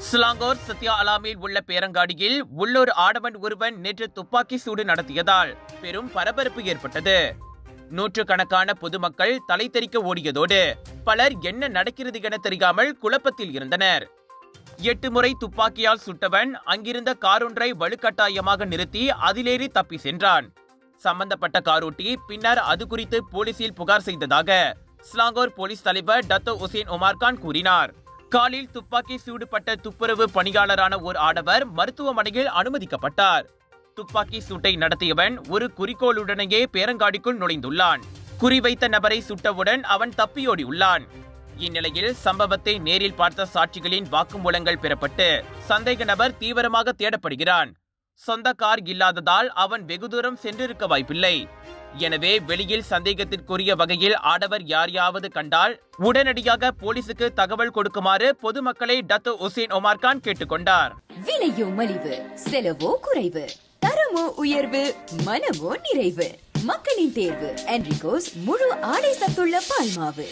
Selangor Sathya அலாமில் உள்ள பேரங்காடியில் உள்ளூர் ஆடவன் ஒருவன் நேற்று துப்பாக்கி சூடு நடத்தியதால் பெரும் பரபரப்பு ஏற்பட்டது. நூற்றுக்கணக்கான பொதுமக்கள் தலை தெறிக்க ஓடியதோடு பலர் என்ன நடக்கிறது என தெரியாமல் குழப்பத்தில் இருந்தனர். 8 முறை துப்பாக்கியால் சுட்டவன் அங்கிருந்த காரொன்றை வலுக்கட்டாயமாக நிறுத்தி அதிலேறி தப்பி சென்றான். சம்பந்தப்பட்ட காரோட்டி பின்னர் அது குறித்து போலீசில் புகார் செய்ததாக சிலாங்கூர் போலீஸ் தலைவர் டத்தோ உசேன் உமார்கான் கூறினார். காலில் துப்பாக்கி சூடுபட்ட துப்புரவு பணியாளரான ஓர் ஆடவர் மருத்துவமனையில் அனுமதிக்கப்பட்டார். துப்பாக்கி சூட்டை நடத்தியவன் ஒரு குறிக்கோளுடனேயே பேரங்காடிக்குள் நுழைந்துள்ளான். குறிவைத்த நபரை சுட்டவுடன் அவன் தப்பியோடியுள்ளான். இந்நிலையில் சம்பவத்தை நேரில் பார்த்த சாட்சிகளின் வாக்குமூலங்கள் பெறப்பட்டு சந்தேக நபர் தீவிரமாக தேடப்படுகிறான். சொந்த கார் இல்லாததால் அவன் வெகு தூரம் சென்றிருக்க வாய்ப்பில்லை. எனவே வெளியில் சந்தேகத்திற்குரிய வகையில் ஆடவர் யாரையாவது கண்டால் உடனடியாக போலீசுக்கு தகவல் கொடுக்குமாறு பொதுமக்களை டத்தோ உசேன் உமார்கான் கேட்டுக்கொண்டார். விலையோ மலிவு, செலவோ குறைவு, தரமோ உயர்வு, மனமோ நிறைவு. மக்களின் தேர்வு என்ரிகோஸ் முழு ஆடை சத்துள்ள பால்மாவு.